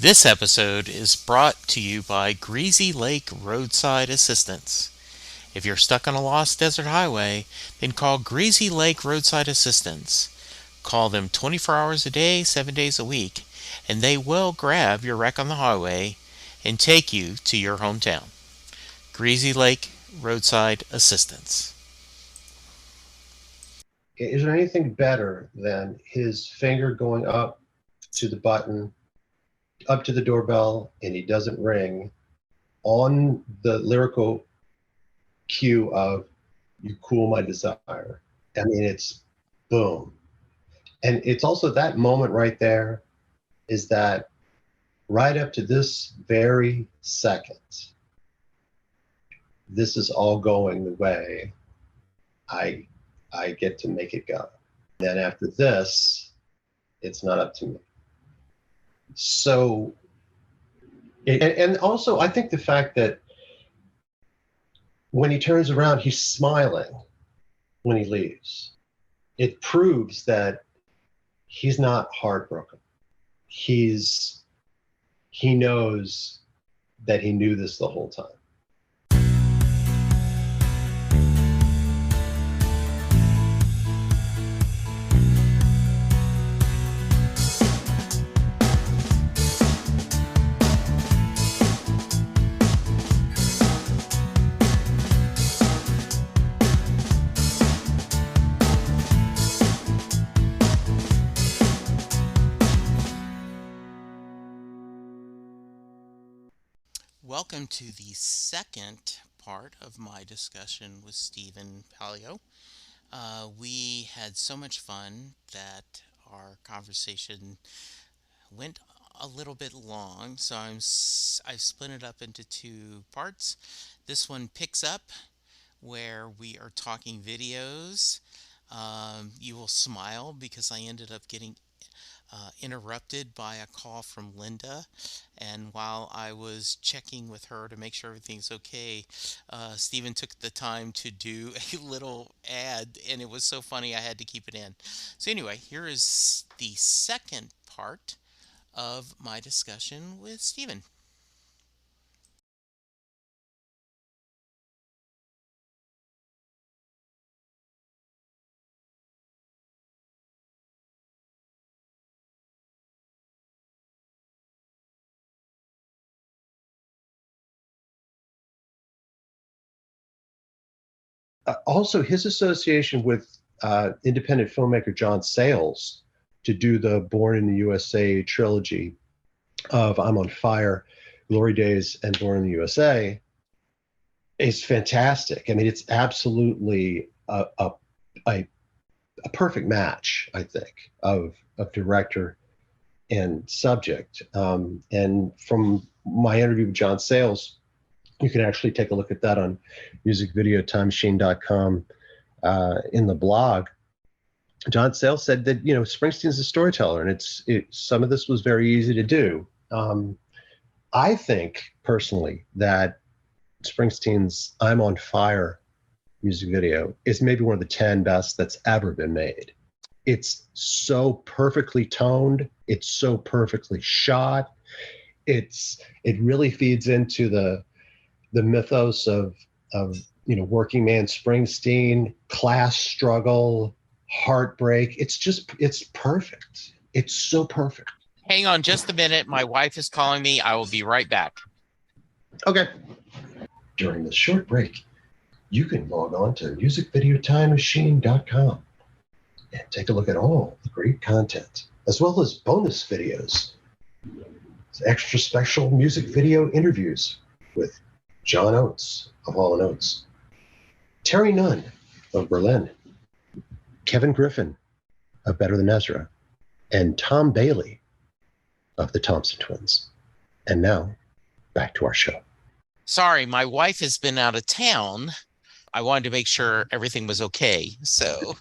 This episode is brought to you by Greasy Lake Roadside Assistance. If you're stuck on a lost desert highway, then call Greasy Lake Roadside Assistance. Call them 24 hours a day, 7 days a week, and they will grab your wreck on the highway and take you to your hometown. Greasy Lake Roadside Assistance. Is there anything better than his finger going up to the button, up to the doorbell, and he doesn't ring on the lyrical cue of "You Cool My Desire"? I mean, it's boom. And it's also that moment right there is that right up to this very second, this is all going the way I I get to make it go. Then after this, it's not up to me. So, and also, I think the fact that when he turns around, he's smiling when he leaves. It proves that he's not heartbroken. He knows that he knew this the whole time. Welcome to the second part of my discussion with Stephen Palio. We had so much fun that our conversation went a little bit long, so I've split it up into two parts. This one picks up where we are talking videos. You will smile because I ended up getting interrupted by a call from Linda. And while I was checking with her to make sure everything's okay, Stephen took the time to do a little ad, and it was so funny I had to keep it in. So, anyway, here is the second part of my discussion with Stephen. Also, his association with independent filmmaker John Sayles to do the Born in the USA trilogy of I'm on Fire, Glory Days, and Born in the USA is fantastic. I mean, it's absolutely a perfect match, I think, of director and subject. And from my interview with John Sayles, you can actually take a look at that on musicvideotimemachine.com in the blog. John Sayles said that Springsteen's a storyteller, and some of this was very easy to do. I think personally that Springsteen's "I'm on Fire" music video is maybe one of the 10 best that's ever been made. It's so perfectly toned. It's so perfectly shot. It really feeds into the mythos of working man Springsteen, class struggle, heartbreak. It's perfect. It's so perfect. Hang on just a minute. My wife is calling me. I will be right back. Okay. During this short break, you can log on to musicvideotimemachine.com and take a look at all the great content, as well as bonus videos, extra special music video interviews with John Oates of Hall & Oates, Terry Nunn of Berlin, Kevin Griffin of Better Than Ezra, and Tom Bailey of the Thompson Twins. And now, back to our show. Sorry, my wife has been out of town. I wanted to make sure everything was okay. So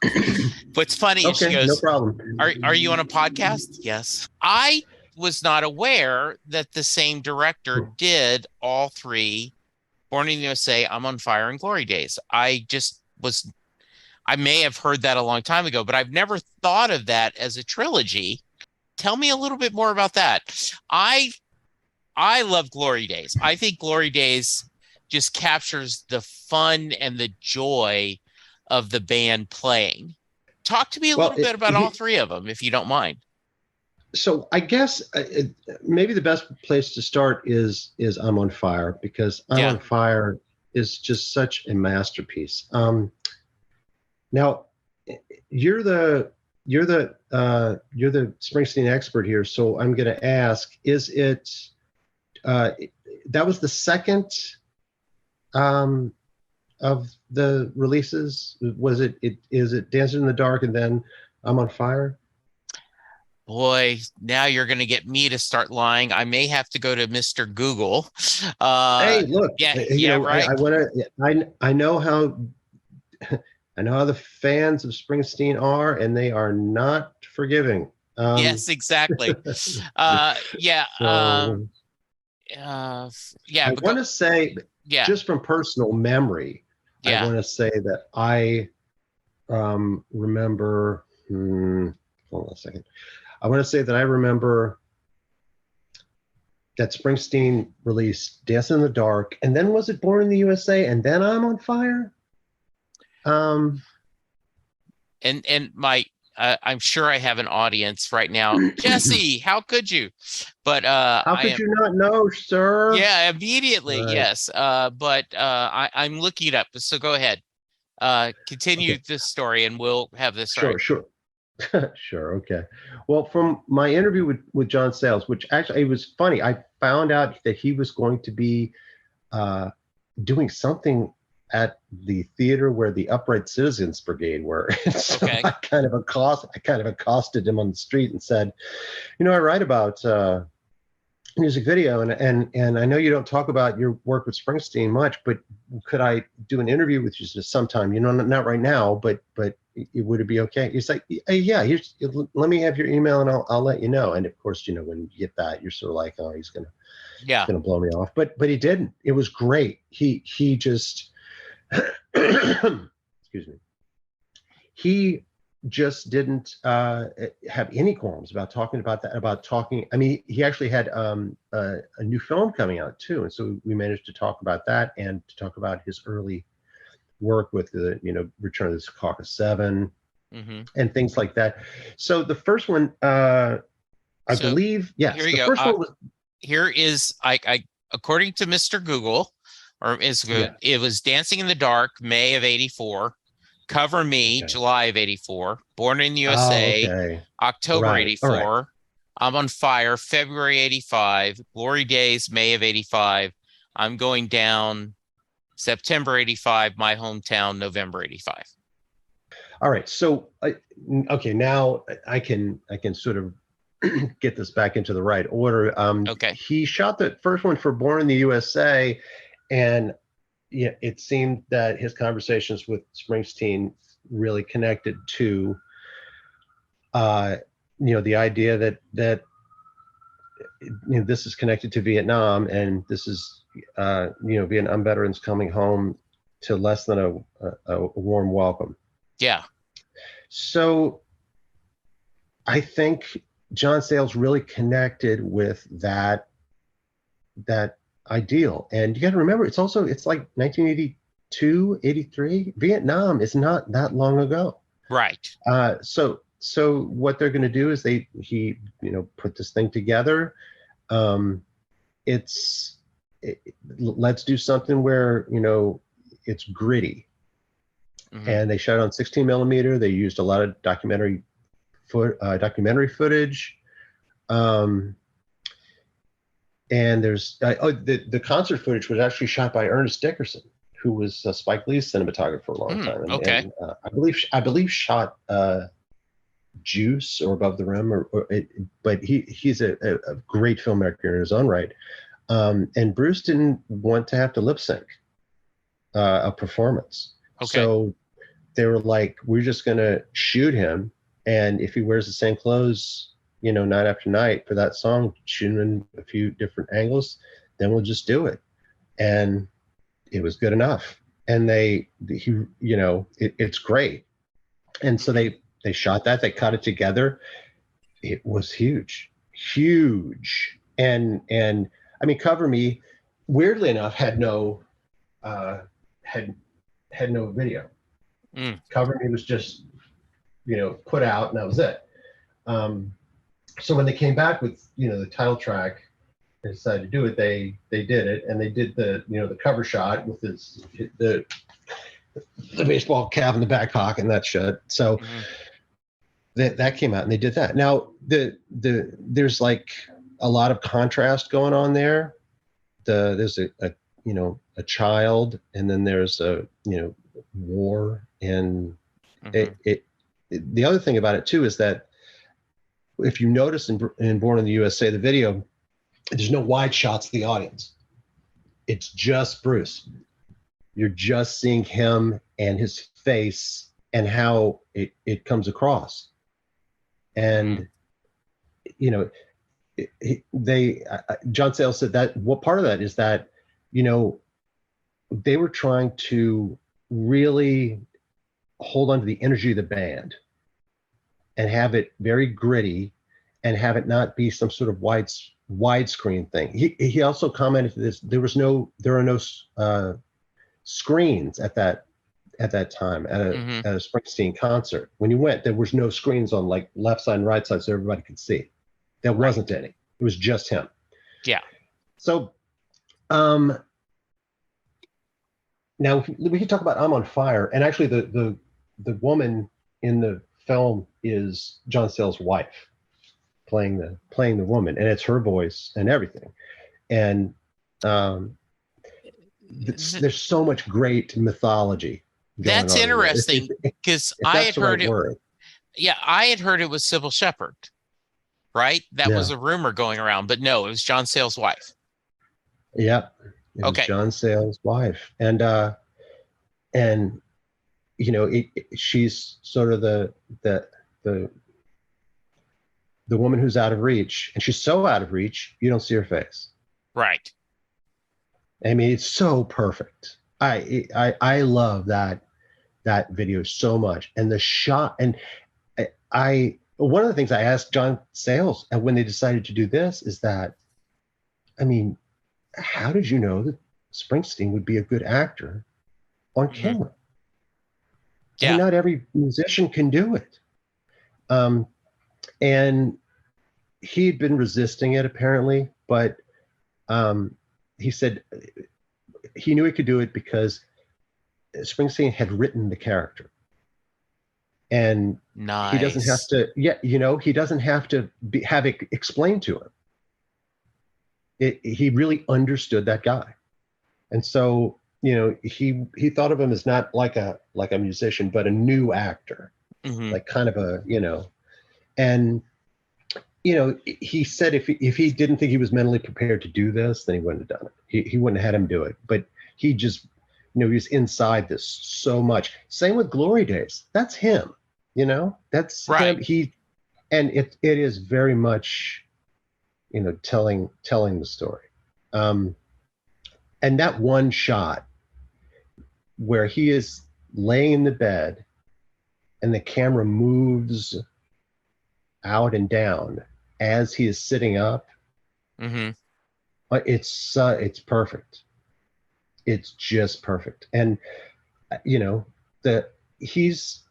what's funny is she goes, no problem. Are you on a podcast? Yes. I was not aware that the same director did all three Born in the USA, I'm on Fire, and Glory Days. I may have heard that a long time ago, but I've never thought of that as a trilogy. Tell me a little bit more about that. I I love Glory Days. I think Glory Days just captures the fun and the joy of the band playing. Talk to me a Well, little bit about all three of them, if you don't mind. so I guess maybe the best place to start is I'm on Fire, because I'm Yeah. on Fire is just such a masterpiece. Now, you're the you're the Springsteen expert here, so I'm going to ask: is it uh, that was the second um, of the releases? Was it is it Dancing in the Dark and then I'm on Fire? Boy, now you're going to get me to start lying. I may have to go to Mr. Google. Hey, look, Yeah, you yeah, know, right. I want to, I know how, I know how the fans of Springsteen are, and they are not forgiving. Yes, exactly. Yeah, So yeah, I but go, want to say, yeah, just from personal memory, I yeah. want to say that I remember, hold on a second. I want to say that I remember that Springsteen released Dance in the Dark, and then was it Born in the USA, and then I'm on Fire? Um, And my, I'm sure I have an audience right now. Jesse, how could you? But How I could am, you not know, sir? yeah, immediately, Right. yes. But I'm looking it up. So go ahead. Continue Okay. this story, and we'll have this right. Sure. Sure. Sure. Okay. Well, from my interview with John Sayles, which actually it was funny, I found out that he was going to be uh, doing something at the theater where the Upright Citizens Brigade were. So Okay. I kind of accosted him on the street and said, you know, I write about music video, and I know you don't talk about your work with Springsteen much, but could I do an interview with you sometime? You know, not right now, but would it be okay? He's like, yeah, here's, let me have your email and I'll let you know. And of course, you know, when you get that, you're sort of like, oh, Yeah. gonna blow me off. But he didn't. It was great. He just excuse me. He just didn't have any qualms about talking about that, about talking. I mean, he actually had a new film coming out too, and so we managed to talk about that and to talk about his early work with the, you know, Return of the Secaucus Seven Hmm. and things like that. So the first one, I So believe, here yes, you the go. first one was, Here is I according to Mr. Google, or is good. yeah. It was Dancing in the Dark, May of '84. Cover Me, Okay. July of '84. Born in the Oh, USA, okay. October Right. All right. '84. I'm on Fire, February '85. Glory Days, May of '85. I'm Going Down, September '85. My Hometown, November '85. All right. So, okay, now I can sort of get this back into the right order. Okay. He shot the first one for Born in the USA, and yeah, it seemed that his conversations with Springsteen really connected to, uh, you know, the idea that you know, this is connected to Vietnam, and this is, you know, Vietnam veterans coming home to less than a warm welcome. Yeah. So I think John Sayles really connected with that ideal. And you got to remember, it's like 1982, 83. Vietnam is not that long ago. Right. So what they're going to do is he, you know, put this thing together. Um, it's let's do something where, you know, it's gritty. Hmm. And they shot it on 16 millimeter. They used a lot of documentary footage. Um, and there's the concert footage was actually shot by Ernest Dickerson, who was Spike Lee's cinematographer for a long time, Okay. and I believe shot Juice or Above the Rim, but he's a great filmmaker in his own right. And Bruce didn't want to have to lip sync a performance, Okay. so they were like, we're just going to shoot him, and if he wears the same clothes, you know, night after night for that song, shoot him in a few different angles, then we'll just do it. And it was good enough. And you know, it's great. And so Hmm. they shot that, they cut it together. It was huge, huge. And I mean, Cover Me, weirdly enough, had no uh, had had no video. Mm. Cover Me was just put out, and that was it. Um, so when they came back with the title track and decided to do it, they did it, and they did the cover shot with the baseball cap in the back pocket and that shit. So Hmm. that came out, and they did that. Now there's like a lot of contrast going on there. There's a child, and then there's a war, and Hmm. it the other thing about it too is that if you notice in Born in the USA, the video, there's no wide shots of the audience. It's just Bruce. You're just seeing him and his face and how it comes across. Hmm. And you know, they John Sayles said that what part of that is that you know they were trying to really hold on to the energy of the band and have it very gritty and have it not be some sort of widescreen thing. He also commented this: there are no screens at that time Hmm. at a Springsteen concert. When you went, there was no screens on like left side and right side, so everybody could see. There Right. wasn't any. It was just him. Yeah. So um, now we can talk about "I'm on Fire," and actually the woman in the film is John Sayles' wife playing the woman, and it's her voice and everything. And um, Th- there's so much great mythology going that's on in there. interesting because If that's the right word. Yeah, I had heard it was Sybil Shepherd, right? That was Yeah. a rumor going around, but no, it was John Sayles' wife. Yep. It was Okay. John Sayles' wife. And she's sort of the the woman who's out of reach, and she's so out of reach you don't see her face. Right. I mean, it's so perfect. I love that video so much, and the shot. And I one of the things I asked John Sayles when they decided to do this is that, I mean, how did you know that Springsteen would be a good actor on Hmm. camera? I mean, Yeah. not every musician can do it. Um, and he'd been resisting it apparently, but um, he said he knew he could do it because Springsteen had written the character, and he doesn't have Nice. to. Yeah, he doesn't have to have it explained to him. He really understood that guy, and so he thought of him as not like a musician, but a new actor, Hmm. like kind of and he said if he didn't think he was mentally prepared to do this, then he wouldn't have done it. He wouldn't have had him do it. But he just, he was inside this so much. Same with Glory Days. That's him. That's him. Right. And it is very much, telling the story. Um, and that one shot where he is laying in the bed and the camera moves out and down as he is sitting up. Hmm. It's perfect. It's just perfect. And the he's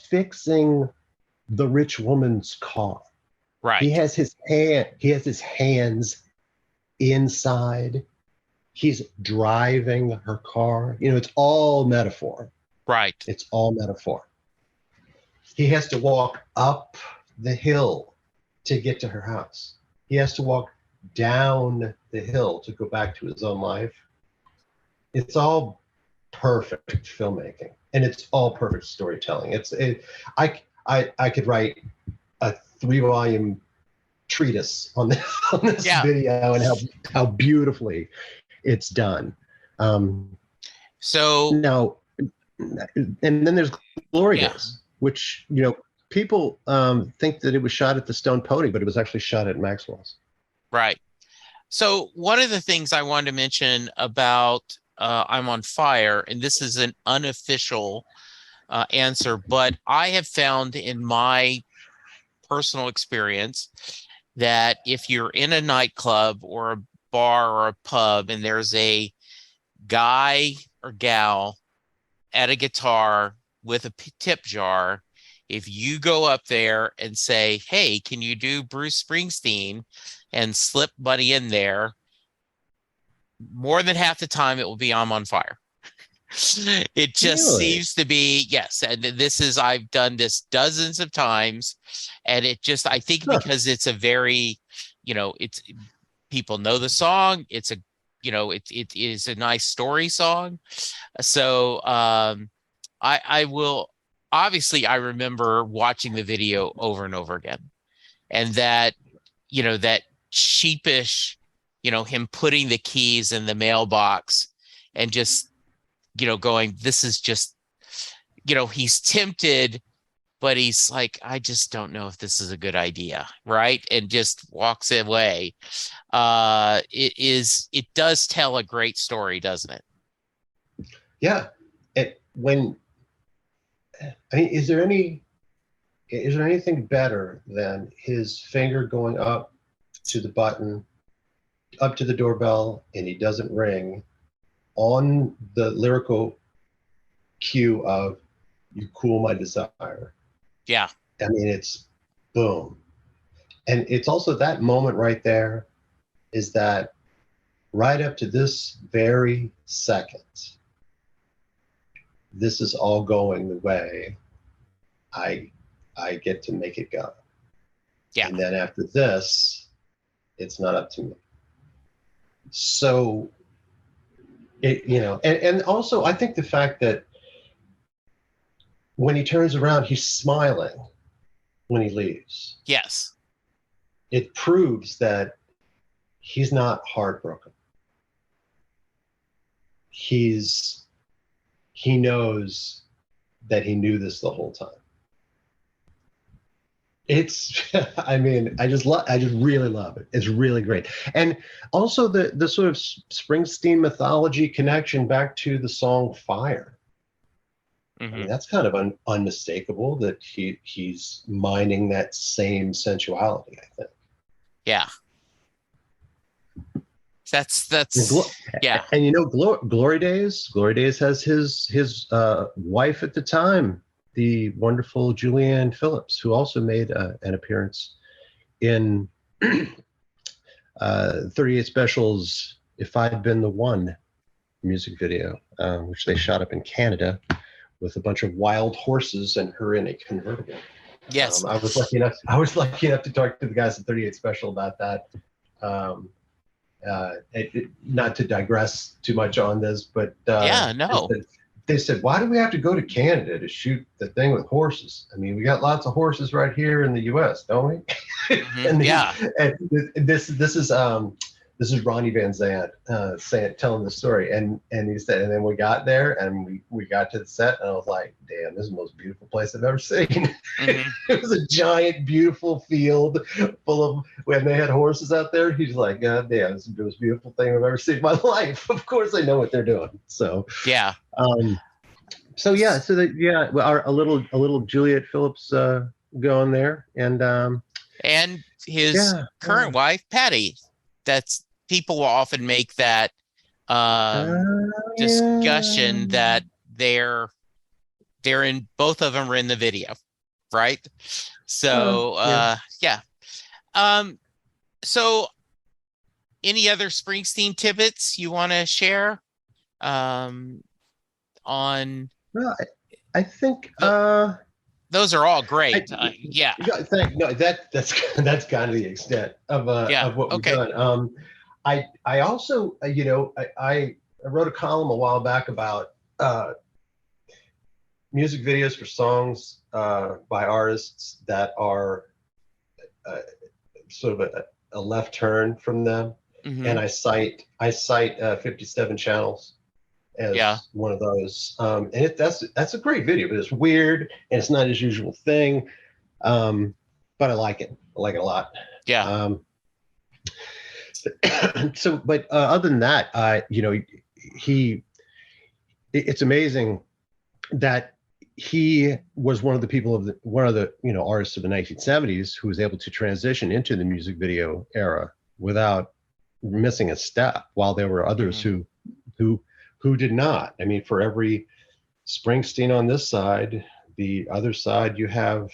fixing the rich woman's car. Right. He has his hands inside. He's driving her car. It's all metaphor. Right. It's all metaphor. He has to walk up the hill to get to her house. He has to walk down the hill to go back to his own life. It's all perfect filmmaking, and it's all perfect storytelling. I could write a 3-volume treatise on this on this Yeah. video and how beautifully it's done. So, Now, and then there's Glory yeah. Days, which people think that it was shot at the Stone Pony, but it was actually shot at Maxwell's. Right. So, one of the things I wanted to mention about I'm on Fire, and this is an unofficial answer, but I have found in my personal experience that if you're in a nightclub or a bar or a pub and there's a guy or gal at a guitar with a tip jar, if you go up there and say, "Hey, can you do Bruce Springsteen?" and slip money in there, more than half the time it will be "I'm on fire." It just Really? seems to be, yes, and this is, I've done this dozens of times, and it just, I think Huh. because it's a very, it's, people know the song. It's a, it is a nice story song. So I will, obviously I remember watching the video over and over again, and that cheapish, him putting the keys in the mailbox and just, going, this is just, he's tempted, but he's like, I just don't know if this is a good idea, right? And just walks away. It does tell a great story, doesn't it? Yeah. When I mean, is there anything better than his finger going up to the button, up to the doorbell, and he doesn't ring on the lyrical cue of "You Cool My Desire." Yeah. I mean, it's boom. And it's also that moment right there is that right up to this very second, this is all going the way I I get to make it go. Yeah. And then after this, it's not up to me. So and also I think the fact that when he turns around, he's smiling when he leaves. Yes. It proves that he's not heartbroken. He knows that he knew this the whole time. It's I mean, I just really love it. It's really great. And also the sort of Springsteen mythology connection back to the song Fire. I Hmm. mean, that's kind of unmistakable that he's mining that same sensuality, I think. Yeah. And, That's yeah. Glory Days has his wife at the time, the wonderful Julianne Phillips, who also made an appearance in 38 Specials' "If I'd Been the One" music video, which they shot up in Canada with a bunch of wild horses and her in a convertible. Yes. I was lucky enough to talk to the guys at 38 Special about that. Um, Not to digress too much on this, but Yeah, no. they said, why do we have to go to Canada to shoot the thing with horses? I mean, we got lots of horses right here in the U.S., don't we? Hmm. Yeah. And this is Ronnie Van Zant telling the story, and he said, and then we got there and we got to the set, and I was like, damn, this is the most beautiful place I've ever seen. Hmm. It was a giant, beautiful field full of, when they had horses out there. He's like, God damn, this is the most beautiful thing I've ever seen in my life. Of course, they know what they're doing. Yeah. Um, a little Juliet Phillips going there, and And his yeah, current wife, Patty. That's, people will often make that um yeah, discussion that they're in, both of them are in the video, right? So yeah. yeah. Um so any other Springsteen tidbits you want to share um on Well, I think the, those are all great. I, Yeah. no, that's kind of the extent Yeah. of what we've Okay. done. I also I wrote a column a while back about music videos for songs by artists that are uh, sort of a left turn from them, Hmm. and I cite 57 Channels Yeah. as one of those. And that's a great video, but it's weird and it's not his usual thing. But I like it. I like it a lot. Yeah. Um, but other than that, he, it's amazing that he was one of the artists of the 1970s who was able to transition into the music video era without missing a step, while there were others Hmm. who who did not. I mean, for every Springsteen on this side, the other side you have,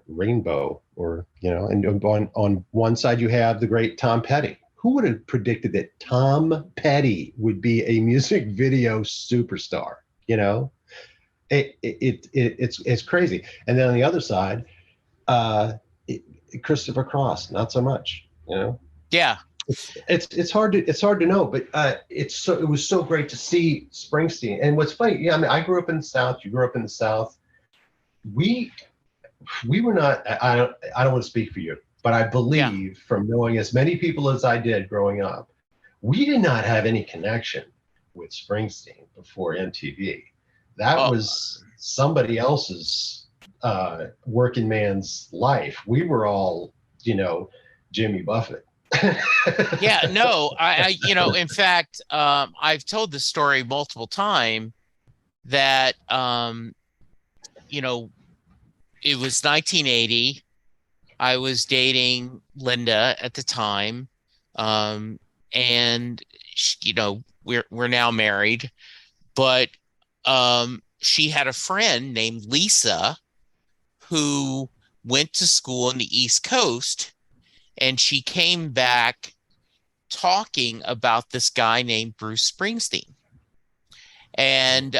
Rainbow, or and on one side you have the great Tom Petty. Who would have predicted that Tom Petty would be a music video superstar? You know, it's crazy. And then on the other side, uh, it, Christopher Cross, not so much. Yeah. It's hard to know, but it was so great to see Springsteen. And what's funny, yeah, I mean, I grew up in the South. You grew up in the South. We we were not. I don't want to speak for you, but I Yeah. believe from knowing as many people as I did growing up, we did not have any connection with Springsteen before MTV. That Oh, was somebody else's working man's life. We were all, Jimmy Buffett. yeah. No, in fact, I've told the story multiple times that, you know, it was 1980. I was dating Linda at the time, um, and we're now married. But she had a friend named Lisa who went to school in the East Coast, and she came back talking about this guy named Bruce Springsteen. And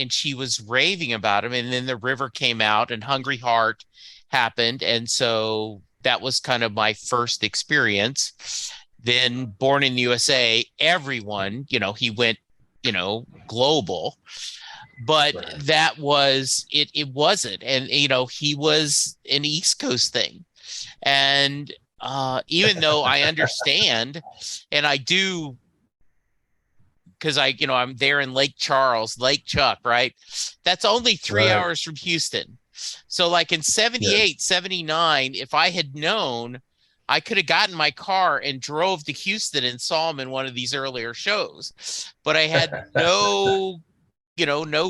she was raving about him, and then The River came out and Hungry Heart happened, and so that was kind of my first experience. Then Born in the USA, everyone, he went, global. But Right. that was it. It wasn't, and he was an East Coast thing. And even though I understand, and I do, because I'm there in Lake Charles, Lake Chuck, right? That's only three Right. hours from Houston. So like in Yeah. 78, 79, if I had known, I could have gotten my car and drove to Houston and saw him in one of these earlier shows. But I had no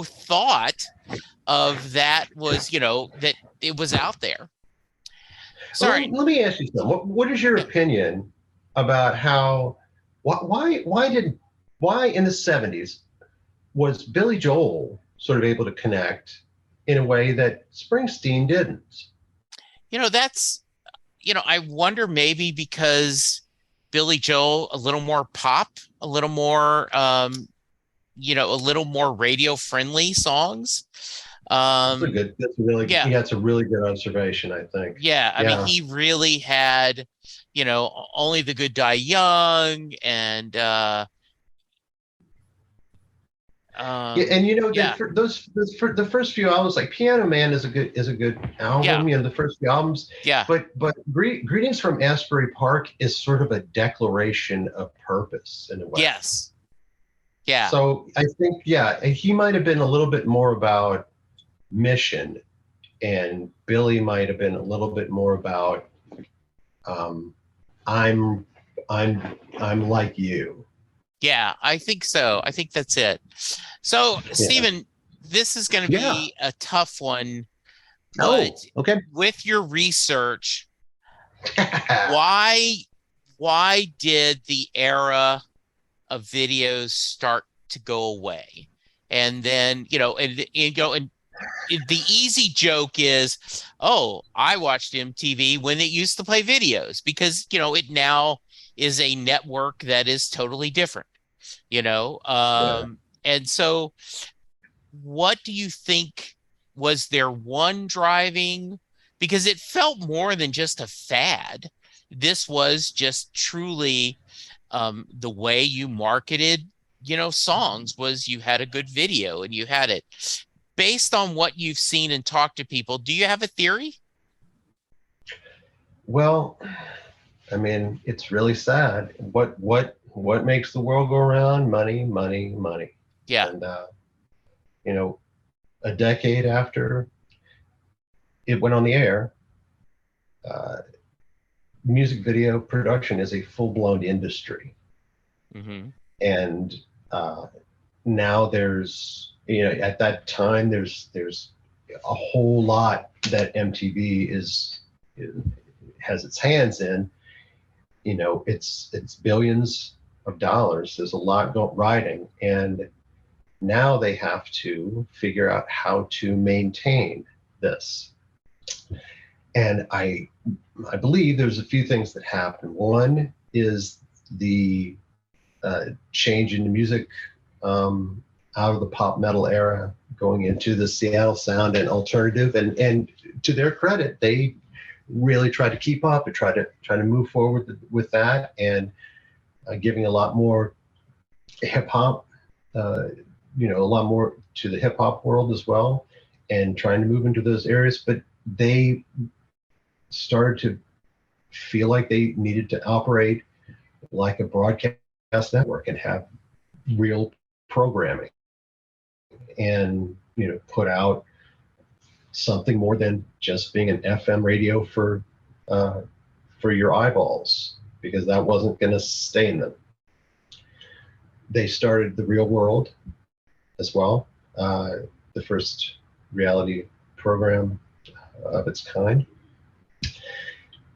thought of that, was, that it was out there. Well, Sorry. let me ask you something. What is your Yeah. opinion about how, why in the 70s was Billy Joel sort of able to connect in a way that Springsteen didn't? That's, I wonder, maybe because Billy Joel, a little more pop, a little more, a little more radio friendly songs. Um, yeah, That's a really good observation, I think. yeah. I mean, Yeah. he really had, Only the Good Die Young, and Yeah, and that yeah, for for the first few albums, like Piano Man is a good yeah, album. The first few albums, yeah, but Greetings from Asbury Park is sort of a declaration of purpose in a way. yes, yeah, So I think, yeah, he might have been a little bit more about mission, and Billy might have been a little bit more about um, I'm I'm like you. yeah. I think so. I think that's it. So, Yeah. Stephen, this is going to Yeah. be a tough one, but Oh, okay. with your research, why why did the era of videos start to go away? And then, and the easy joke is, oh, I watched MTV when it used to play videos, because, it now is a network that is totally different, you know? Yeah. And so what do you think, was there one driving? Because it felt more than just a fad. This was just truly, the way you marketed, songs, was you had a good video and you had it. Based on what you've seen and talked to people, do you have a theory? Well, I mean, it's really sad. What makes the world go around? Money, money, money. Yeah. And you know, a decade after it went on the air, uh, music video production is a full blown industry, Hmm. and uh, now at that time there's a whole lot that MTV has its hands in, it's billions of dollars. There's a lot riding, and now they have to figure out how to maintain this. And I believe there's a few things that happen. One is the change in the music, out of the pop metal era, going into the Seattle sound and alternative. And to their credit, they really try to keep up and try to move forward with that, and giving a lot more hip hop, a lot more to the hip hop world as well, and trying to move into those areas. But they started to feel like they needed to operate like a broadcast network and have real programming, and put out something more than just being an FM radio for your eyeballs, because that wasn't going to sustain them. They started the Real World as well, the first reality program of its kind.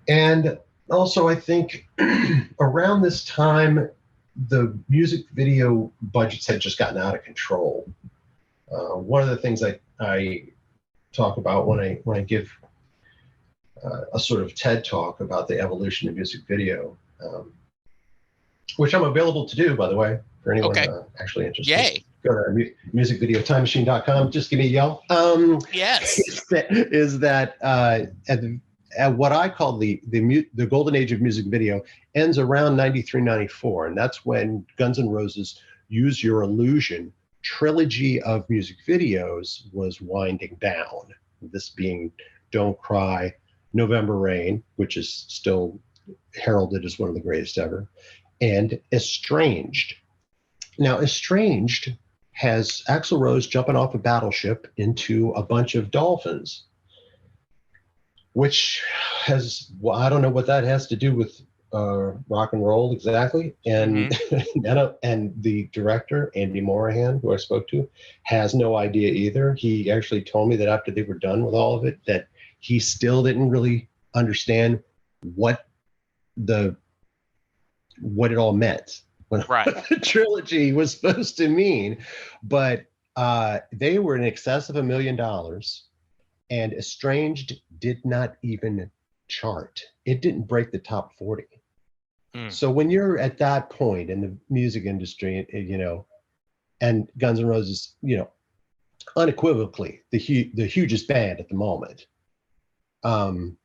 And also, I think around this time, the music video budgets had just gotten out of control. One of the things I talk about when I give a sort of TED talk about the evolution of music video, which I'm available to do, by the way, for anyone Okay. actually interested. Yay. Go to musicvideotimemachine.com. Just give me a yell. Yes. Is that at what I call the golden age of music video ends around 93, 94. And that's when Guns N' Roses' Use Your Illusion trilogy of music videos was winding down. This being Don't Cry, November Rain, which is still heralded as one of the greatest ever, and Estranged. Now, Estranged has Axl Rose jumping off a battleship into a bunch of dolphins, which has, well, I don't know what that has to do with rock and roll exactly. And and the director, Andy Morahan, who I spoke to, has no idea either. He actually told me that after they were done with all of it, that he still didn't really understand what it all meant, what the trilogy was supposed to mean. But they were in excess of $1 million, and Estranged did not even chart. It didn't break the top 40. So when you're at that point in the music industry, and Guns N' Roses, unequivocally the hugest band at the moment, you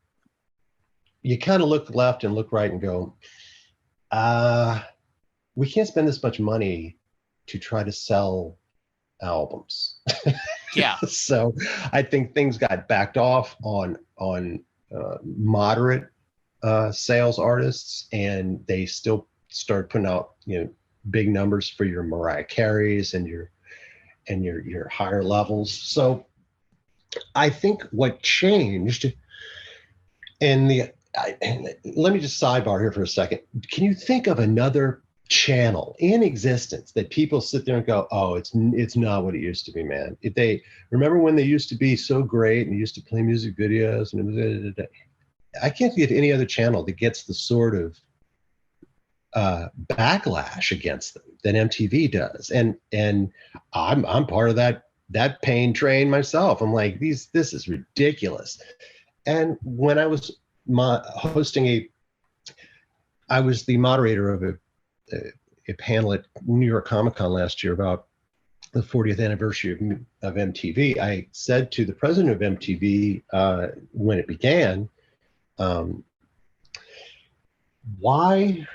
kind of look left and look right and go, we can't spend this much money to try to sell albums. Yeah. So I think things got backed off on moderate sales artists, and they still start putting out big numbers for your Mariah Careys and your higher levels. So I think what changed let me just sidebar here for a second. Can you think of another channel in existence that people sit there and go, oh, it's not what it used to be, man? They remember when they used to be so great and used to play music videos, and I can't think of any other channel that gets the sort of backlash against them that MTV does. And I'm part of that pain train myself. I'm like, this is ridiculous. And when I was I was the moderator of a panel at New York Comic Con last year about the 40th anniversary of MTV. I said to the president of MTV when it began, why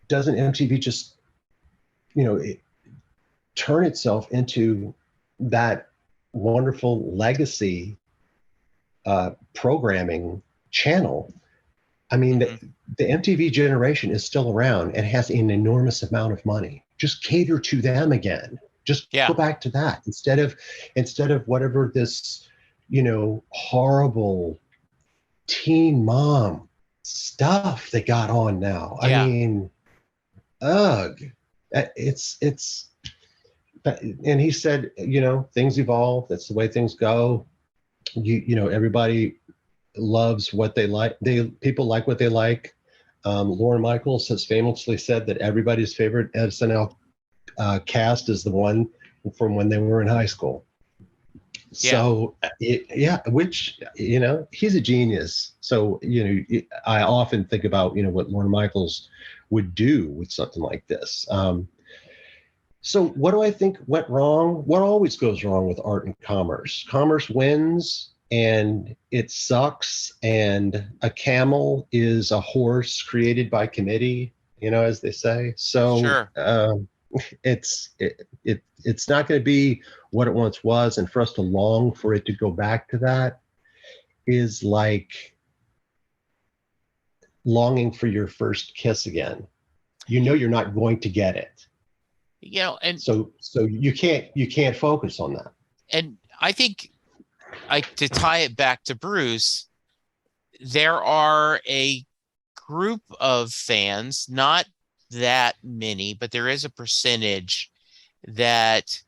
doesn't MTV just, turn itself into that wonderful legacy programming channel? I mean, the MTV generation is still around and has an enormous amount of money. Just cater to them again. Just go back to that instead of whatever this, horrible teen mom stuff they got on now. I mean, ugh. It's. And he said, things evolve. That's the way things go. Everybody loves what they like. People like what they like. Lorne Michaels has famously said that everybody's favorite SNL cast is the one from when they were in high school. Yeah, So, yeah, which, he's a genius. So, I often think about, what Lorne Michaels would do with something like this. So, what do I think went wrong? What always goes wrong with art and commerce? Commerce wins and it sucks. And a camel is a horse created by committee, as they say. So, sure. it's not going to be what it once was, and for us to long for it to go back to that is like longing for your first kiss again. You're not going to get it, And so you can't focus on that. I think to tie it back to Bruce, there are a group of fans, not that many, but there is a percentage that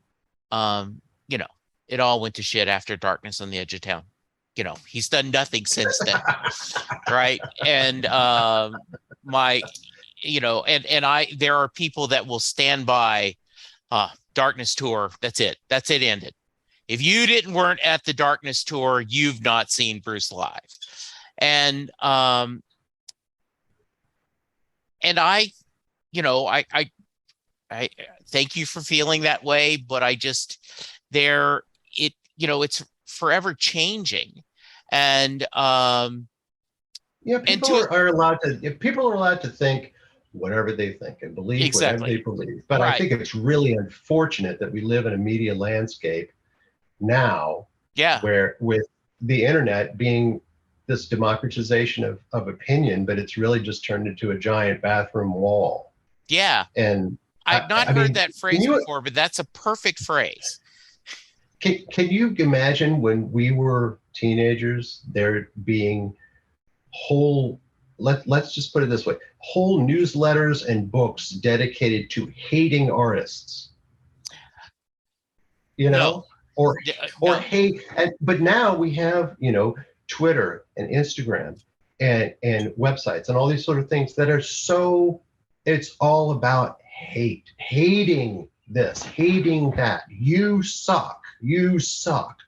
um, you know, it all went to shit after Darkness on the Edge of Town. He's done nothing since then, right? And my and there are people that will stand by Darkness tour. That's it. Ended. If you didn't weren't at the Darkness tour, you've not seen Bruce live. And and I, I thank you for feeling that way, but I just there it it's forever changing. And Yeah, and people to are allowed to. If people are allowed to think whatever they think and believe whatever they exactly believe, but I right. think it's really unfortunate that we live in a media landscape now Yeah. where, with the internet being this democratization of opinion, but it's really just turned into a giant bathroom wall. Yeah. And I've not I heard mean, that can phrase you before, but that's a perfect phrase. can you imagine when we were teenagers there being whole, let's just put it this way, whole newsletters and books dedicated to hating artists, you No. know, or No. hate. But now we have, Twitter and Instagram and websites and all these sort of things that are so, it's all about hating this, hating that. You suck.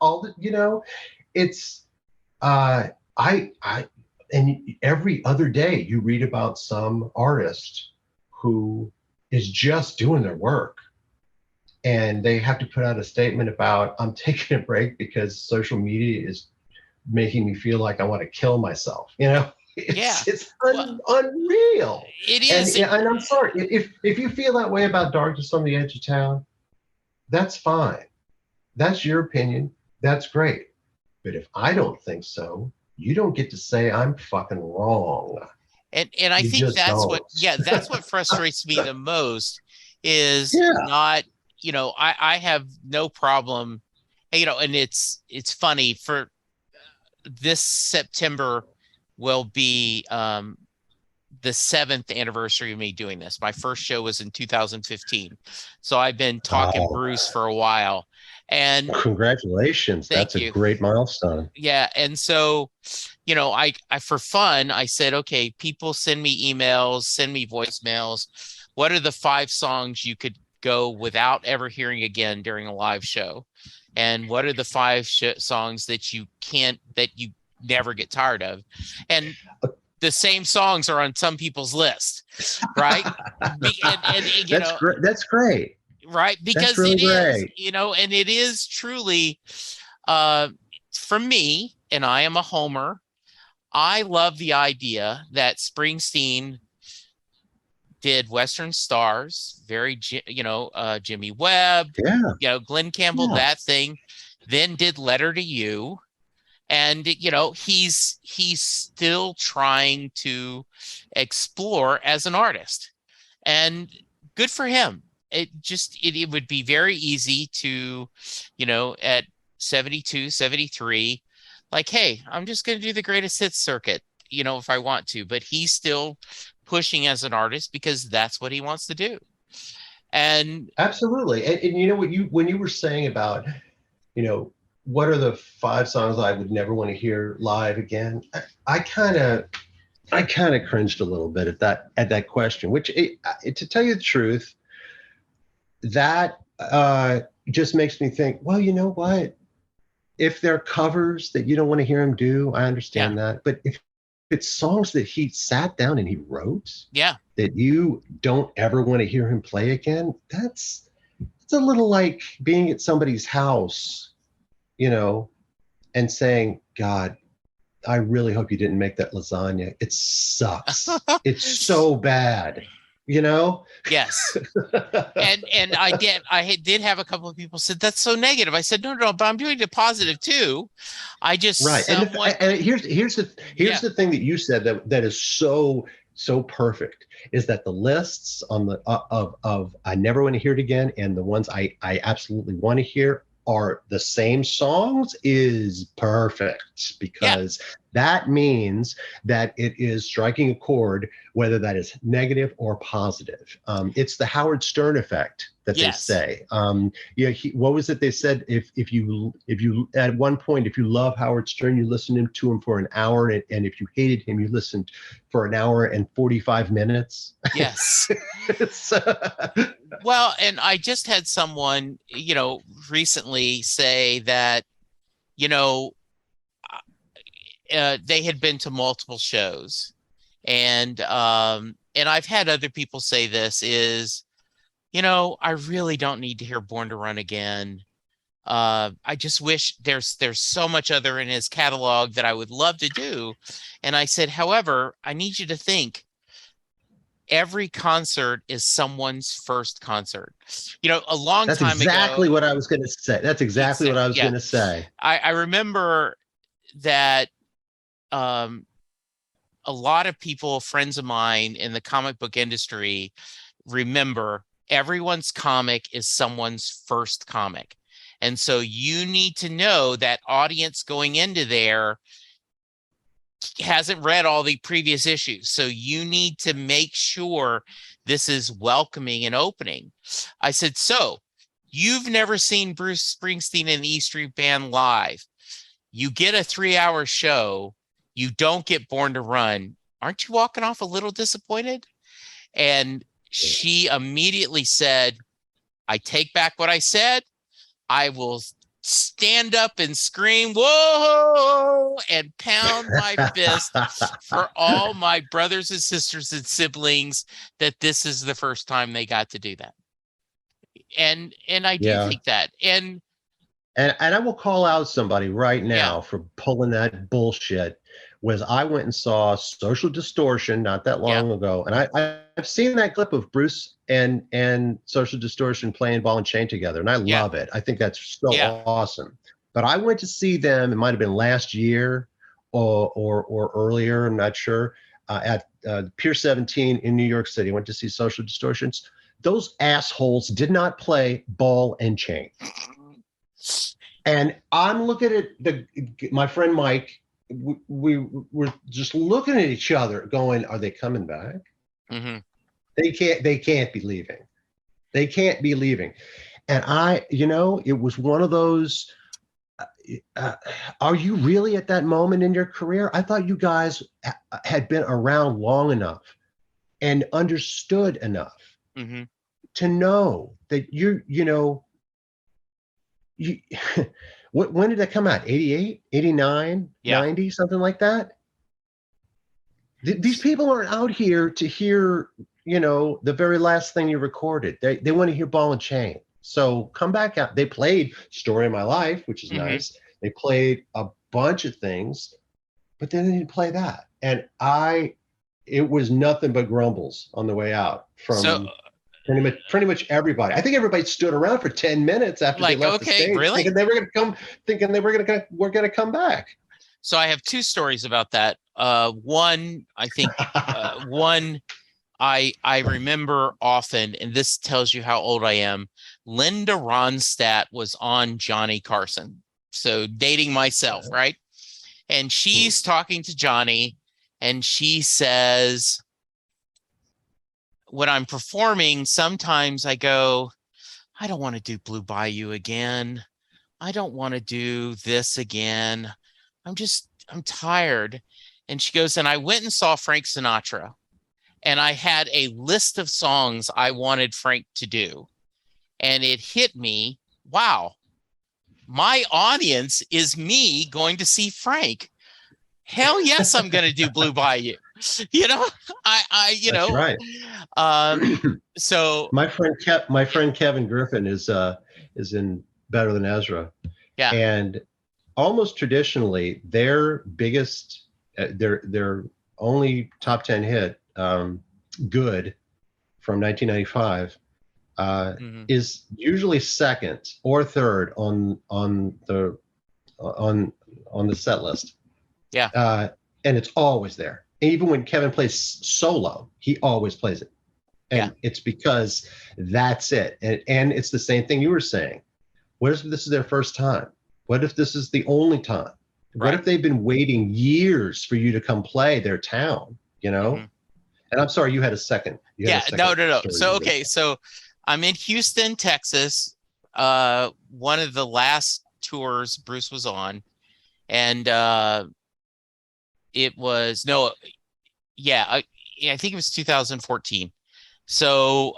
All the, it's I and every other day you read about some artist who is just doing their work and they have to put out a statement about, I'm taking a break because social media is making me feel like I want to kill myself. Yeah. It's Well, unreal. it And is. and I'm sorry if you feel that way about Darkness on the Edge of Town, that's fine. That's your opinion. That's great. But if I don't think so, you don't get to say I'm fucking wrong. And I You think just that's don't. what, yeah, that's what frustrates me the most is Yeah. not, I have no problem, and it's funny for this September will be the 7th anniversary of me doing this. My first show was in 2015. So I've been talking Oh, Bruce for a while. And congratulations. thank That's a you. great milestone. Yeah. And so, I for fun, I said, okay, people send me emails, send me voicemails. What are the 5 songs you could go without ever hearing again during a live show? And what are the 5 songs that you never get tired of? And the same songs are on some people's list, right? That's great. That's great. Right, That's because really it is, great. and it is truly, uh, for me, and I am a homer. I love the idea that Springsteen did Western Stars, very, Jimmy Webb, Yeah. Glenn Campbell, Yeah. that thing, then did Letter to You. And he's still trying to explore as an artist, and good for him. It would be very easy to, at 72, 73, like, hey, I'm just going to do the greatest hits circuit, if I want to. But he's still pushing as an artist because that's what he wants to do. And Absolutely. And you know what, when you were saying about, you know, what are the 5 songs I would never want to hear live again? I kind of I kind of cringed a little bit at that question, which to tell you the truth, that just makes me think, well, you know what? If they're covers that you don't want to hear him do, I Yeah. understand that. But if it's songs that he sat down and he wrote Yeah. that you don't ever want to hear him play again, that's it's a little like being at somebody's house, you know, and saying, God, I really hope you didn't make that lasagna. It sucks. It's so bad, you know? Yes. And did have a couple of people said that's so negative. I said, no, no, but I'm doing the positive too. I just Right. somewhat, And here's yeah, the thing that you said that is so perfect is that the lists on the of I never want to hear it again and the ones I absolutely want to hear are the same songs is perfect yeah, because that means that it is striking a chord, whether that is negative or positive. It's the Howard Stern effect that they yes, say. Yeah, what was it they said? If you at one point, if you love Howard Stern, you listen to him for an hour, and if you hated him, you listened for an hour and 45 minutes. yes. It's, Well, and I just had someone, recently say that, you know, they had been to multiple shows, and I've had other people say this is, I really don't need to hear Born to Run again. I just wish there's so much other in his catalog that I would love to do. And I said, however, I need you to think every concert is someone's first concert. A long that's time ago, exactly what I was going to say. That's exactly what I was yeah, going to say. I remember that um, a lot of people, friends of mine in the comic book industry, remember everyone's comic is someone's first comic. And so you need to know that audience going into there hasn't read all the previous issues. So you need to make sure this is welcoming and opening. I said, so you've never seen Bruce Springsteen and the E Street Band live. You get a 3 hour show, you don't get Born to Run. Aren't you walking off a little disappointed? And she immediately said, I take back what I said. I will stand up and scream, whoa, and pound my fist for all my brothers and sisters and siblings that this is the first time they got to do that. And I do Yeah. think that. And And I will call out somebody right yeah, now for pulling that bullshit. Was I went and saw Social Distortion not that yeah, long ago, and I've seen that clip of Bruce and Social Distortion playing Ball and Chain together, and I yeah, love it. I think that's so yeah, awesome. But I went to see them. It might have been last year or earlier. I'm not sure. At Pier 17 in New York City, I went to see Social Distortions. Those assholes did not play Ball and Chain. And I'm looking at my friend Mike. We were just looking at each other, going, "Are they coming back? mm-hmm. They can't be leaving. They can't be leaving." And it was one of those. Uh, are you really at that moment in your career? I thought you guys had been around long enough and understood enough Mm-hmm. to know that you when did that come out? 88, 89, Yeah, 90, something like that? These people aren't out here to hear, the very last thing you recorded. They want to hear Ball and Chain. So come back out. They played Story of My Life, which is mm-hmm. nice. They played a bunch of things, but then they didn't play that. And it was nothing but grumbles on the way out So from pretty much everybody. I think everybody stood around for 10 minutes after they like, left the okay, stage, really? thinking we're gonna come back. So I have two stories about that. One, I think, one I remember often, and this tells you how old I am. Linda Ronstadt was on Johnny Carson, so dating myself, right? And she's talking to Johnny, and she says, when I'm performing, sometimes I go, I don't want to do Blue Bayou again. I don't want to do this again. I'm tired. And she goes, and I went and saw Frank Sinatra, and I had a list of songs I wanted Frank to do. And it hit me, wow, my audience is me going to see Frank. Hell yes, I'm going to do Blue Bayou. You know, you That's know, right. um, so My friend Kevin Griffin is in Better Than Ezra, yeah. and almost traditionally their biggest their only top 10 hit, Good, from 1995, Mm-hmm. is usually second or third on on the set list, Yeah. and it's always there. Even when Kevin plays solo, he always plays it, Yeah. and it's because that's it. And it's the same thing you were saying. What if this is their first time? What if this is the only time? What Right. if they've been waiting years for you to come play their town? You know? Mm-hmm. And I'm sorry, you had a second. You had a Yeah. No, second no, no. story you So, were going to okay. tell. So I'm in Houston, Texas. One of the last tours Bruce was on. And it was, no, yeah, I think it was 2014. So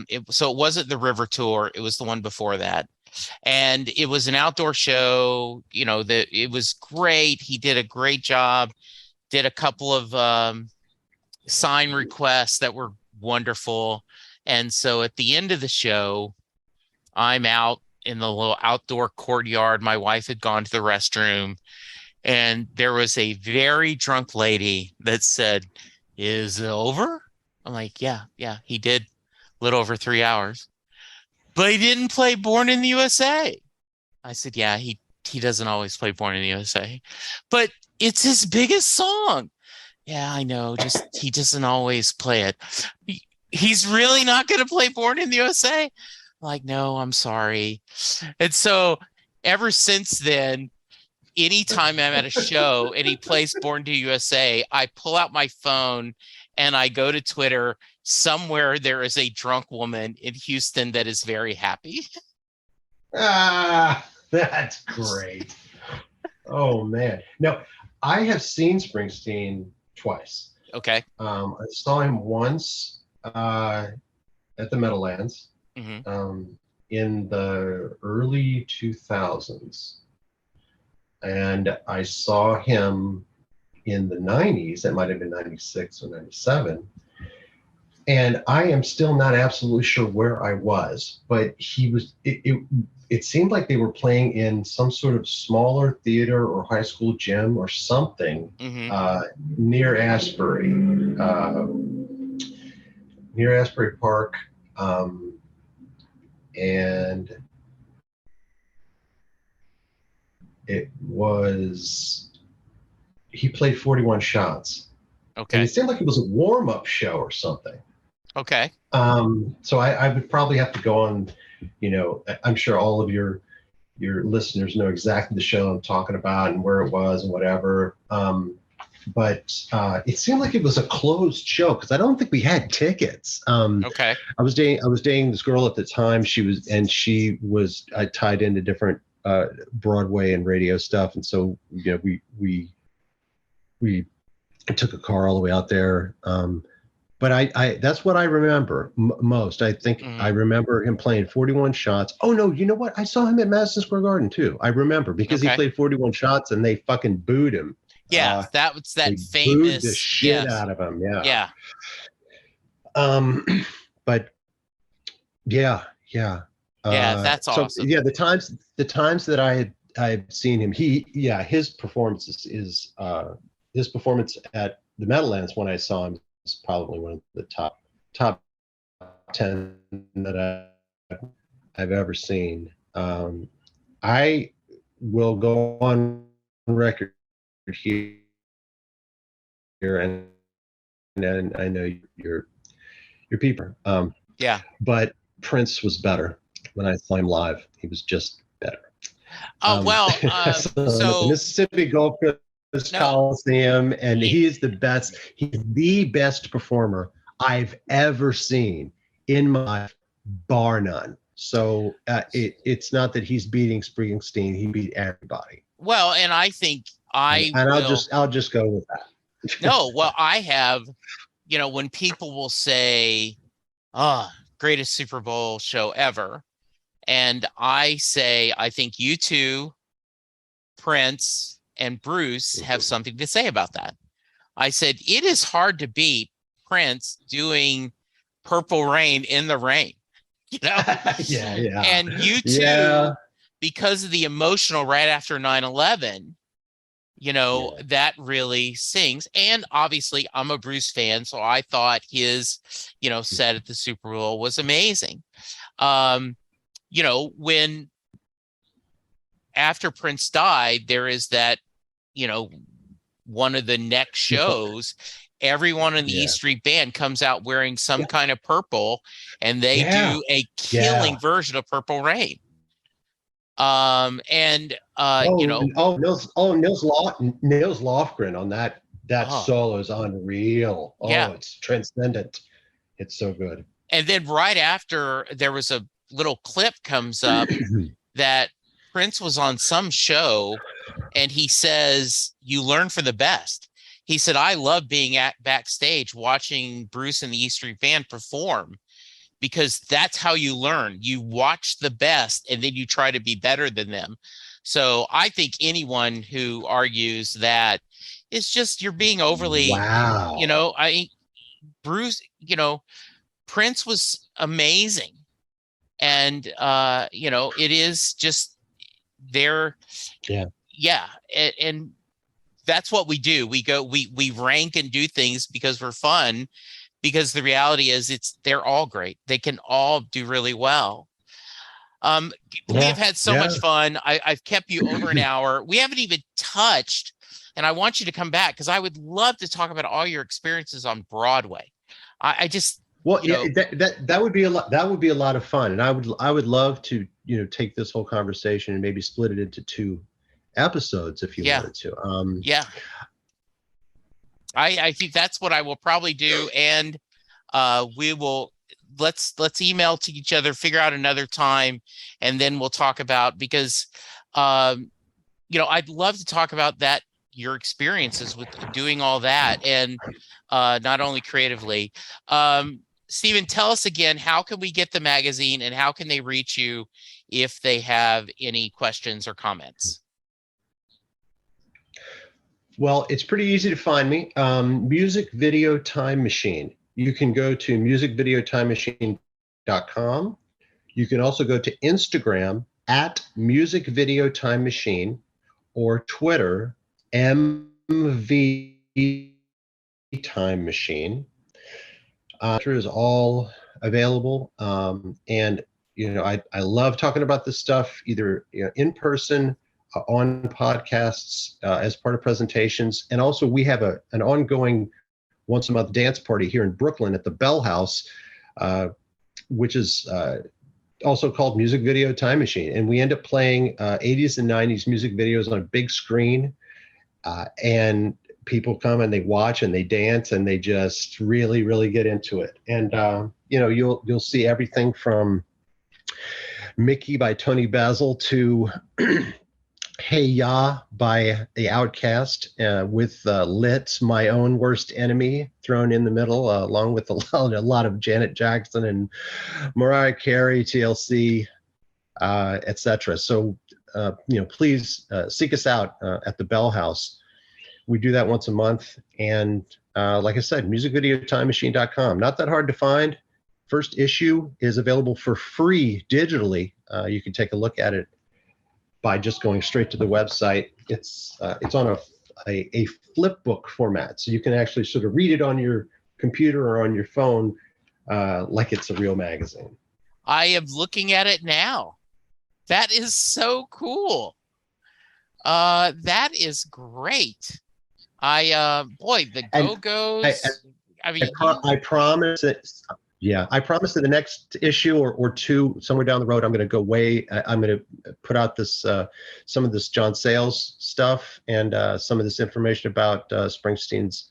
it wasn't the River Tour, it was the one before that. And it was an outdoor show, that it was great. He did a great job, did a couple of sign requests that were wonderful. And so at the end of the show, I'm out in the little outdoor courtyard. My wife had gone to the restroom, and there was a very drunk lady that said, "Is it over?" I'm like, "Yeah, yeah, he did a little over 3 hours, but he didn't play Born in the USA." I said, "Yeah, he doesn't always play Born in the USA, but it's his biggest song." "Yeah, I know. Just he doesn't always play it." He's really not going to play Born in the USA? I'm like, "No, I'm sorry." And so ever since then, anytime I'm at a show and he plays Born to USA, I pull out my phone and I go to Twitter. Somewhere there is a drunk woman in Houston that is very happy. Ah, that's great. Oh man. No, I have seen Springsteen twice. Okay. I saw him once at the Meadowlands, Mm-hmm. in the early 2000s. And I saw him in the 90s. It might have been 96 or 97. And I am still not absolutely sure where I was, but it seemed like they were playing in some sort of smaller theater or high school gym or something, Mm-hmm. uh, near Asbury, uh, near Asbury Park. Um, and it was, he played 41 shots. And it Okay. seemed like it was a warm up show or something. Okay. So I would probably have to go on, I'm sure all of your listeners know exactly the show I'm talking about and where it was and whatever. But it seemed like it was a closed show because I don't think we had tickets. Okay. I was dating this girl at the time. She was tied into different Broadway and radio stuff, and so we took a car all the way out there. But I that's what I remember most. I think I Mm-hmm. remember him playing 41 shots. Oh no, you know what? I saw him at Madison Square Garden too. I remember because he Okay. played 41 shots and they fucking booed him. Yeah, that was that They booed the famous. shit Yes. out of him. Yeah. Yeah. Um, but yeah, yeah. Yeah, that's So awesome. yeah, the times that I had seen him, his performance his performance at the Meadowlands when I saw him is probably one of the top 10 that I've ever seen. I will go on record here, and I know your people, Yeah. but Prince was better when I saw him live. He was just better. Oh, well, I saw him at the so Mississippi Gulf Coast no, Coliseum, and he, he is the best. He's the best performer I've ever seen in my life, bar none. So it's not that he's beating Springsteen; he beat everybody, well, and I think and, I and I'll will. just I'll just go with that. No, well, I have, when people will say, "Ah, greatest Super Bowl show ever," and I say, I think you two, Prince and Bruce, have something to say about that. I said, it is hard to beat Prince doing Purple Rain in the rain, you know? Yeah, yeah, And you yeah, two, because of the emotional right after 9/11, yeah. that really sings. And obviously, I'm a Bruce fan, so I thought his, set at the Super Bowl was amazing. Um, when after Prince died, there is that, you know, one of the next shows, everyone in the E Yeah, Street Band comes out wearing some kind of purple, and they yeah, do a yeah. killing version of Purple Rain. And Nils Lofgren on that oh solo is unreal. yeah. Oh, it's transcendent. It's so good. And then right after there was a little clip comes up that Prince was on some show and he says, "You learn from the best." He said, "I love being at backstage watching Bruce and the E Street Band perform because that's how you learn. You watch the best and then you try to be better than them." So I think anyone who argues that it's just you're being overly, Wow. I Bruce, Prince was amazing. And it is just there. Yeah. Yeah. And that's what we do. We rank and do things because we're fun, because the reality is they're all great. They can all do really well. Um, we have Yeah. had so Yeah. much fun. I've kept you over an hour. We haven't even touched, and I want you to come back because I would love to talk about all your experiences on Broadway. I just, Well, you yeah, know, that would be a lot. That would be a lot of fun, and I would love to take this whole conversation and maybe split it into two episodes if you yeah, wanted to. yeah. I think that's what I will probably do, and we will let's email to each other, figure out another time, and then we'll talk about because um, I'd love to talk about that your experiences with doing all that and not only creatively. Stephen, tell us again, how can we get the magazine and how can they reach you if they have any questions or comments? Well, it's pretty easy to find me. Music Video Time Machine. You can go to musicvideotimemachine.com. You can also go to Instagram at Music Video Time Machine or Twitter MV Time Machine. Is all available, and I love talking about this stuff either in person, on podcasts, as part of presentations, and also we have an ongoing once a month dance party here in Brooklyn at the Bell House, which is also called Music Video Time Machine, and we end up playing 80s and 90s music videos on a big screen, and people come and they watch and they dance and they just really, really get into it. And you'll see everything from Mickey by Tony Basil to Hey Ya by The Outcast, with Lit's My Own Worst Enemy thrown in the middle, along with a lot of Janet Jackson and Mariah Carey, TLC, etc. So, please seek us out at the Bell House. We do that once a month. And like I said, musicvideotimemachine.com. Not that hard to find. First issue is available for free digitally. You can take a look at it by just going straight to the website. It's on a flip book format, so you can actually sort of read it on your computer or on your phone, like it's a real magazine. I am looking at it now. That is so cool. That is great. Boy, the And I, Go-Go's. I I, mean, pro- I promise that. Yeah, I promise that the next issue or two, somewhere down the road, I'm going to go I'm going to put out this some of this John Sayles stuff and some of this information about Springsteen's,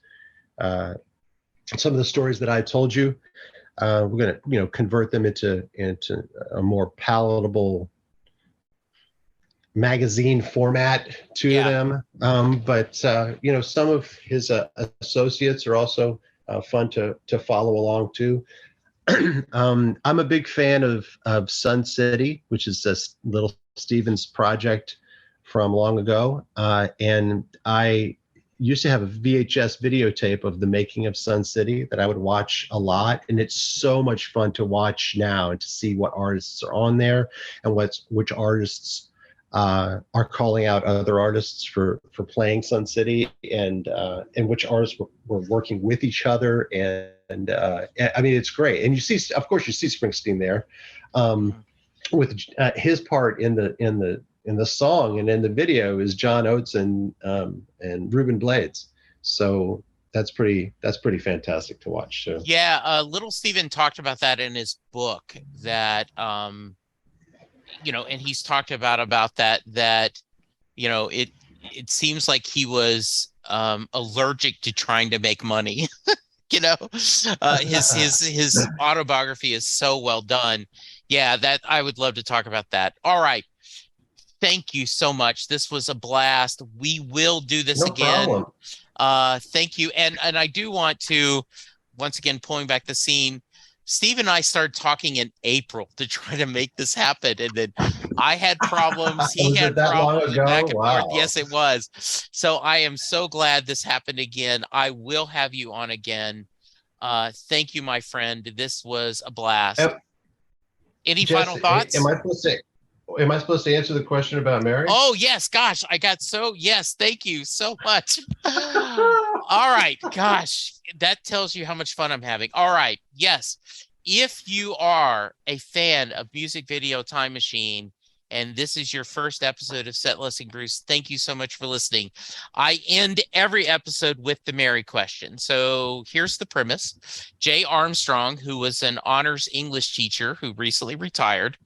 some of the stories that I told you. We're going to convert them into a more palatable magazine format to Yeah. them. But some of his associates are also fun to follow along too. I'm a big fan of Sun City, which is this little Stevens project from long ago, and I used to have a VHS videotape of the making of Sun City that I would watch a lot, and it's so much fun to watch now and to see what artists are on there and which artists are calling out other artists for playing Sun City, and which artists were working with each other, and I mean it's great. And you see, of course, you see Springsteen there, Mhm. with his part in the song and in the video is John Oates and Ruben Blades. So that's pretty fantastic to watch too. Yeah, little Steven talked about that in his book that and he's talked about that it seems like he was allergic to trying to make money. you know his autobiography is so well done. Yeah, that I would love to talk about that. All right, thank you so much. This was a blast. We will do this No again. problem. Thank you. And I do want to, once again, pulling back the scene, Steve and I started talking in April to try to make this happen. And then I had problems, he Was it had that long problems, and ago? back and forth. Wow. Yes, it was. So I am so glad this happened again. I will have you on again. Thank you, my friend. This was a blast. Any final Jess, thoughts? am I supposed to answer the question about Mary? Oh, yes. Gosh, yes. Thank you so much. All right. Gosh, that tells you how much fun I'm having. All right. Yes. If you are a fan of Music Video Time Machine, and this is your first episode of Set Listing Bruce, thank you so much for listening. I end every episode with the Mary question. So here's the premise. Jay Armstrong, who was an honors English teacher who recently retired,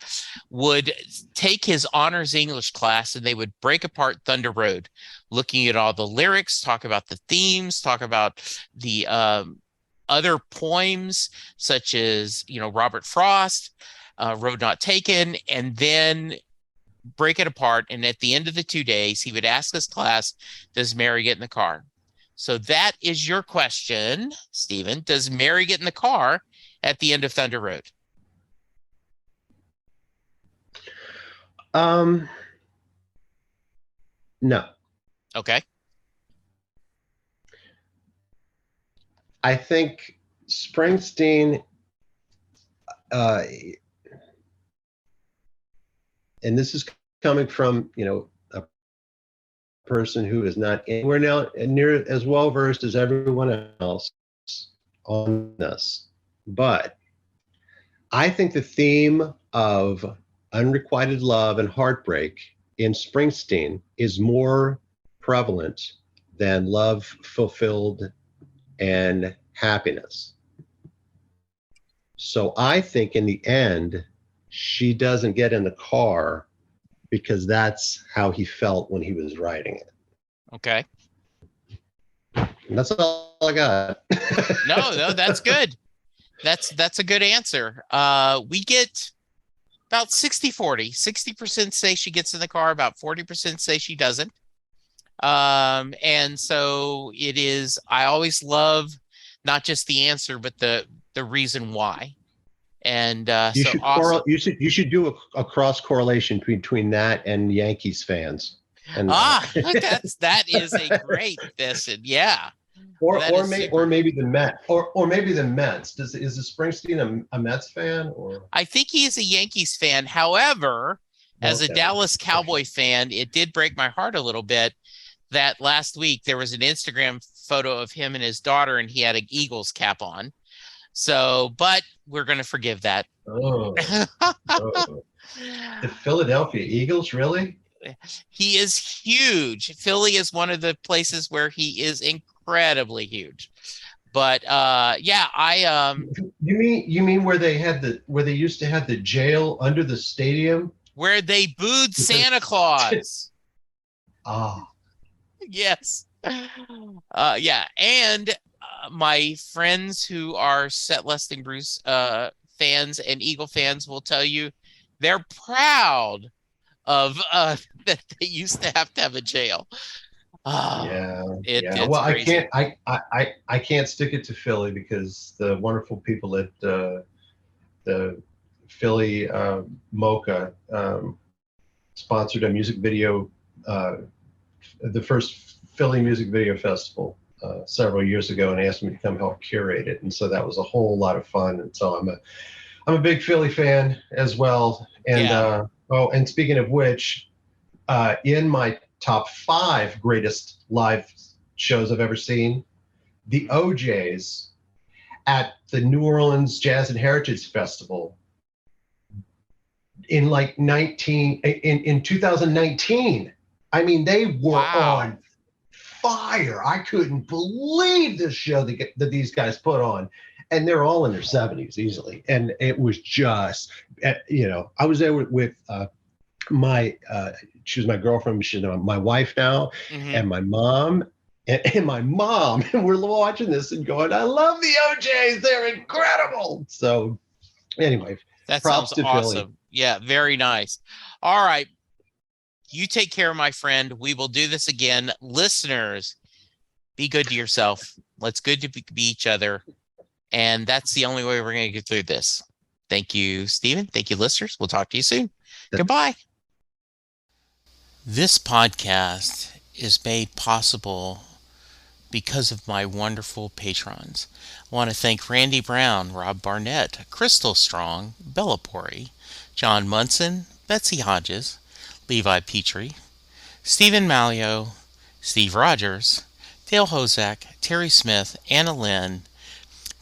would take his honors English class and they would break apart Thunder Road, looking at all the lyrics, talk about the themes, talk about the other poems, such as, Robert Frost, Road Not Taken, and then break it apart. And at the end of the 2 days, he would ask his class, does Mary get in the car? So that is your question, Stephen. Does Mary get in the car at the end of Thunder Road? Um, no. Okay. I think Springsteen, uh, and this is coming from a person who is not anywhere near as well versed as everyone else on this, but I think the theme of unrequited love and heartbreak in Springsteen is more prevalent than love fulfilled and happiness. So I think in the end, she doesn't get in the car because that's how he felt when he was writing it. Okay. And that's all I got. No, that's good. That's a good answer. We get about 60-40. 60% say she gets in the car, about 40% say she doesn't. And so it is, I always love not just the answer, but the reason why. And you so should awesome. you should do a cross correlation between that and Yankees fans. And that is a great lesson. Yeah. That is super. or maybe the Mets. Is the Springsteen a Mets fan or? I think he is a Yankees fan. However, as a Okay. Dallas Cowboy fan, it did break my heart a little bit that last week there was an Instagram photo of him and his daughter, and he had an Eagles cap on. So, but we're going to forgive that. Oh, oh. The Philadelphia Eagles, really? He is huge. Philly is one of the places where he is incredibly huge. But yeah, You mean where they used to have the jail under the stadium? where they booed Santa Claus. Ah, Yes. Yeah, and my friends who are Set Lusting Bruce fans and Eagle fans will tell you they're proud of that they used to have a jail. Ah, Yeah, yeah. it's Well, I crazy. can't. I can't stick it to Philly because the wonderful people at the Philly Mocha sponsored a music video, uh, the first Philly Music Video Festival several years ago, and asked me to come help curate it. And so that was a whole lot of fun. And so I'm a big Philly fan as well. And Yeah. oh, and speaking of which, in my top five greatest live shows I've ever seen, the OJ's at the New Orleans Jazz and Heritage Festival in like 2019. I mean, they were Wow. on fire. I couldn't believe this show that these guys put on. And they're all in their 70s easily. And it was just, I was there with my, she was my girlfriend, she's my wife now, Hmm. and my mom. And my mom, and we're watching this and going, I love the OJs. They're incredible. So, anyway, That props sounds to Philly. awesome. Yeah, very nice. All right. You take care, my friend. We will do this again. Listeners, be good to yourself. Let's good to be each other. And that's the only way we're going to get through this. Thank you, Stephen. Thank you, listeners. We'll talk to you soon. Goodbye. This podcast is made possible because of my wonderful patrons. I want to thank Randy Brown, Rob Barnett, Crystal Strong, Bella Pori, John Munson, Betsy Hodges, Levi Petrie, Stephen Malio, Steve Rogers, Dale Hozak, Terry Smith, Anna Lynn,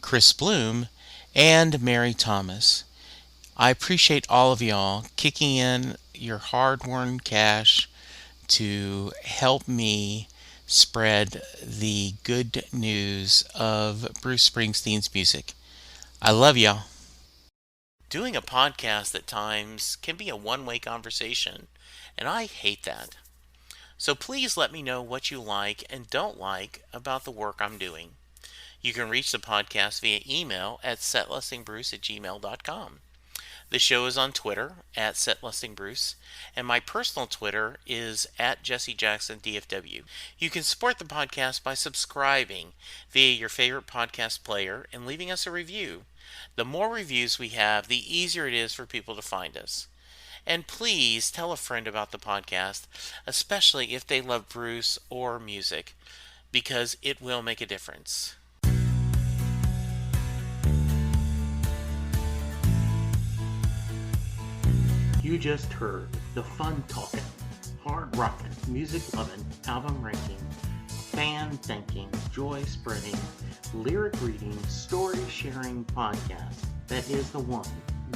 Chris Bloom, and Mary Thomas. I appreciate all of y'all kicking in your hard won cash to help me spread the good news of Bruce Springsteen's music. I love y'all. Doing a podcast at times can be a one-way conversation, and I hate that. So please let me know what you like and don't like about the work I'm doing. You can reach the podcast via email at setlistingbruce@gmail.com. The show is on Twitter at SetListingBruce, and my personal Twitter is at JesseJacksonDFW. You can support the podcast by subscribing via your favorite podcast player and leaving us a review. The more reviews we have, the easier it is for people to find us. And please tell a friend about the podcast, especially if they love Bruce or music, because it will make a difference. You just heard the fun talking, hard rocking, music loving, album ranking, fan thinking, joy spreading, lyric reading, story sharing podcast that is the one,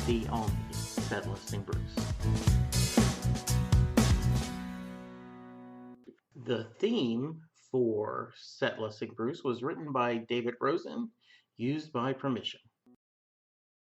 the only Set Listing Bruce. The theme for Set Listing Bruce was written by David Rosen, used by permission.